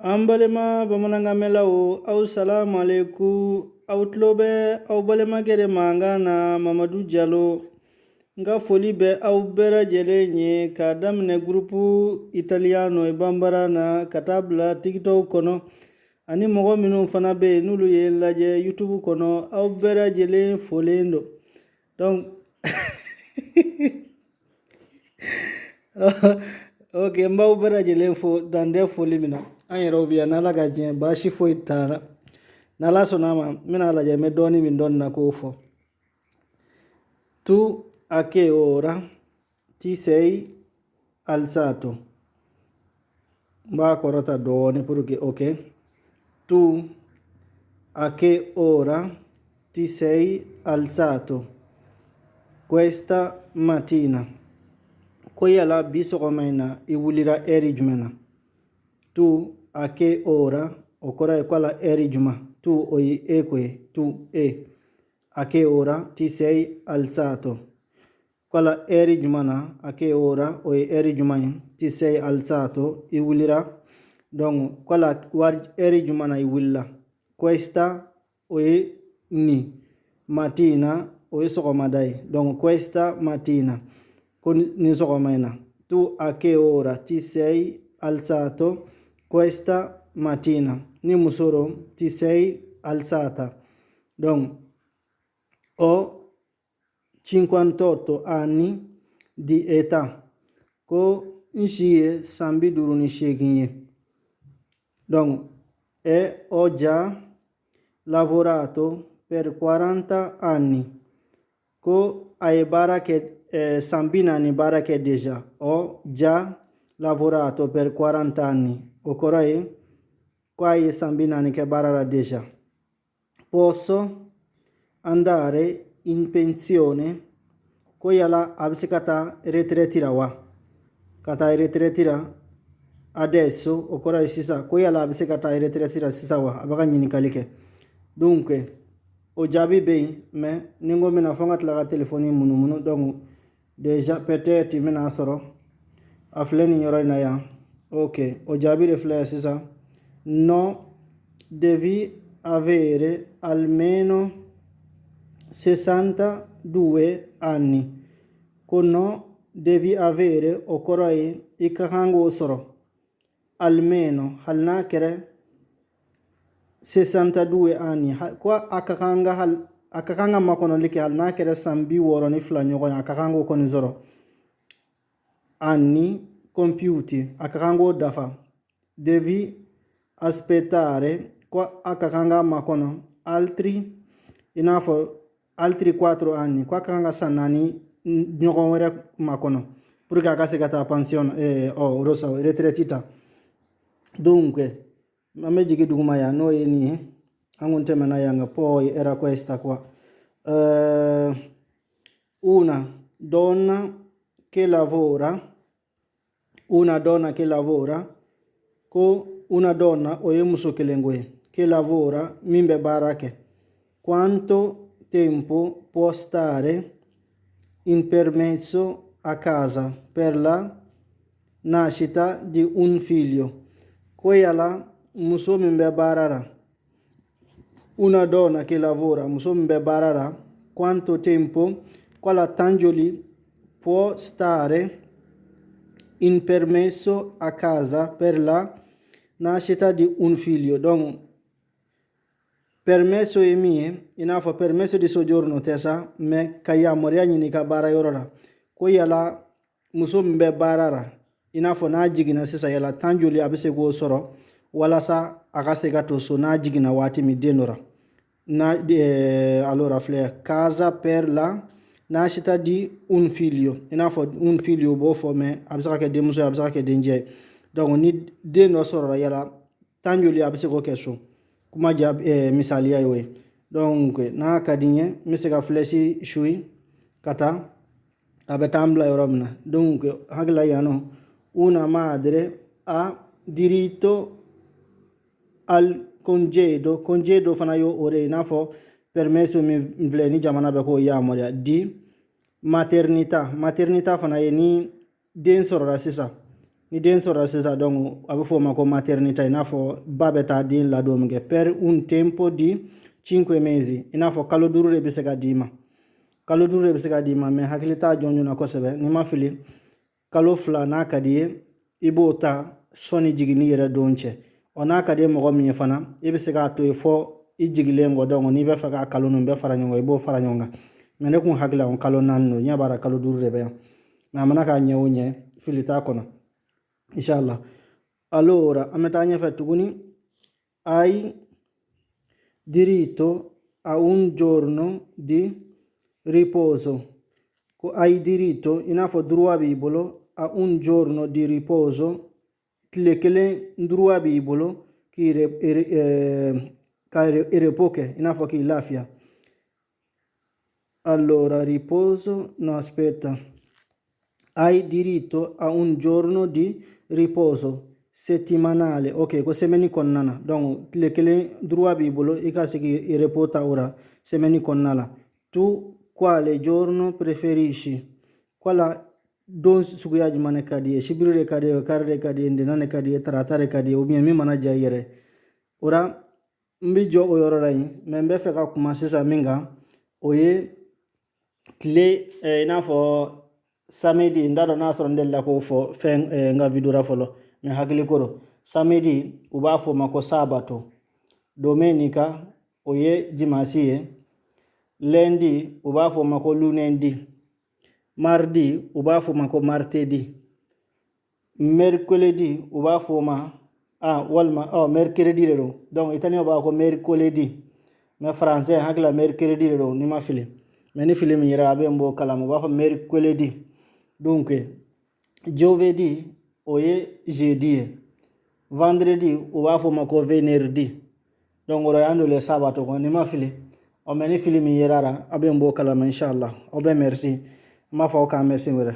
An balima bamanangamelaw aw salamu alaikum aw tulo bɛ aw balimakɛ de mankan na Mamadu Jalo n ka foli bɛ aw bɛɛ lajɛlen ye k'a daminɛ gurupu Italiano Bambara na ka taa bila tiktok kɔnɔ ani mɔgɔ minnu fana bɛ yen n'olu ye n lajɛ YouTube kɔnɔ aw bɛɛ lajɛlen folen don donc ok n b'aw bɛɛ lajɛlen fo dantɛ foli min na an yɛrɛw bi yan n'Ala ka diɲɛ baasi foyi t'an na n'Ala sɔnna a ma n bɛna lajɛ n bɛ dɔɔni min dɔɔni na k'o fɔ tu a che ora ti sei alzato n b'a kɔrɔta dɔɔni pour que ok tu a che ora ti sei alzato questa mattina ko yala bi sɔgɔma in na i wulira ɛri jumɛn na tu a che ora o kɔrɔ ye ko ala ɛri juma tu o ye e ko ye tu e a che ora ti sei alzato ko ala ɛri juma na a che ora o ye ɛri juma ye ti sei alzato i wulira donc ko ala ɛri juma na i wulila questa o ye ni mattina o ye sɔgɔmada ye donc questa mattina ko ni sɔgɔma in na tu a che ora ti sei alzato questa mattina ni musoro ti sei alzata donc ho 58 anni di età ko n si ye san 58 ye donc e ho già lavorato per 40 anni ko a ye baara kɛ san 40 baara kɛ déjà ho già lavorato per 40 anni o kɔrɔ ye ko a ye san 40 kɛ baara la déjà posso andare in pensione ko yala a bɛ se ka taa retraite la wa ka taa retraite la adesso o kɔrɔ ye sisan ko yala a bɛ se ka taa retraite la sisan wa a bɛ ka ɲininkali kɛ donc o jaabi bɛ yen mais ni n ko bɛna fɔ n ka tila ka telefɔni munumunu donc déjà peut-être n bɛna sɔrɔ a filɛ nin yɔrɔ in na yan ok o jaabi de filɛ sisan no devi avere almeno 62 anni ko no devi avere o kɔrɔ ye i ka kan k'o sɔrɔ almeno hali n'a kɛra 62 anni ko a ka kan ka makɔnɔli kɛ hali n'a kɛra san 62 ɲɔgɔn ye a ka kan k'o kɔni sɔrɔ anni compiuti a ka kan k'o dafa devi aspettare ko a ka kan ka makɔnɔ altri i n'a fɔ altri 4 anni ko a ka kan ka san 4 ɲɔgɔn wɛrɛ makɔnɔ pour que a ka se ka taa pension retraite ta donc an bɛ jigin duguma yan n'o ye nin ye an kun tɛmɛna yan nka poi era questa qua una donna che lavora ko una donna o ye muso kelen ko ye che lavora min bɛ baara kɛ quanto tempo può stare in permesso a casa per la nascita di un figlio ko yala muso min bɛ baara la una donna che lavora muso min bɛ baara la quanto tempo ko la tan joli può stare in permesso a casa per la nascita di un figlio donc permesso ye min ye i n'a fɔ permesso di soggiorno tɛ sa mais ka yamaruya ɲini ka baara yɔrɔ la ko yala muso min bɛ baara la i n'a fɔ n'a jiginna sisan yala tan joli a bɛ se k'o sɔrɔ walasa a ka se ka to so n'a jiginna waati min den dɔ la allora filɛ casa per la nascita di un figlio i n'a fɔ un figlio b'o fɔ mais a bɛ se ka kɛ denmuso ye a bɛ se ka kɛ dencɛ ye donc ni den dɔ sɔrɔla yala tan joli a bɛ se k'o kɛ so kuma ja misaliya y'o ye donc n'a ka di n ye n bɛ se ka flèche suyi ka taa a bɛ taa n bila yɔrɔ min na donc hakilila yan nɔ una madre ha diritto al congedo fana yo o de i n'a fɔ permesso min filɛ ni jamana bɛ k'o yamaruya di maternita fana ye ni den sɔrɔla sisan ni den sora sisa donc abe fo ma ko maternità ina fo babeta din la dom ge per un tempo di 5 mesi ina fo kalo duru re bisega dima kalo duru re bisega dima me hakilita jonjo na kosebe ni ma fili kalo fla na kadiye ibota soni jigini yere donche ona kadiye mo mi fana ibisega to fo ijigilengo donc ni be faga kalo no be faranyongo ibo faranyonga me ne kun hakila on kalo nanno nya bara kalo duru re be na manaka nyewunye filita kono inshallah. Allora ametanya fetuguni hai diritto a un giorno di riposo hai diritto inafo droit bibolo a un giorno di riposo kile droit bibolo ki repoke inafo ki lafia. Allora riposo no aspetta hai diritto a un giorno di riposo settimanale. Ok, ko semeni konnana donc le kele droit bibolo ikasigi repota ora semeni konnala tu quale giorno preferisci quala don suguyaji mane kadi shibirre kadi karde kadi ndenane kadi tratare kadi o mi mana jayere ora mbi jo o yororai membe feka kuma sisa minga oye kle ina fo samedi ndado nasoro ndella ko fo fen nga vidura folo me hakili koro samedi uba fo mako sabato domenica oye dimanche lundi uba fo mako lundi mardi uba fo mako martedi mercredi uba fo ma walma mercredi rero donc itani uba ko mercredi me français hakla mercredi rero ni ma fili mais ni fili mi yira be mbo kala mo ba fo mercredi donc giovedì oye jeudi vendredi uba fo mako venerdì donc oro ando le sabato ko ni ma fili o meni fili mi yerara abe mbo kala ma inshallah o be merci ma fa o ka merci wera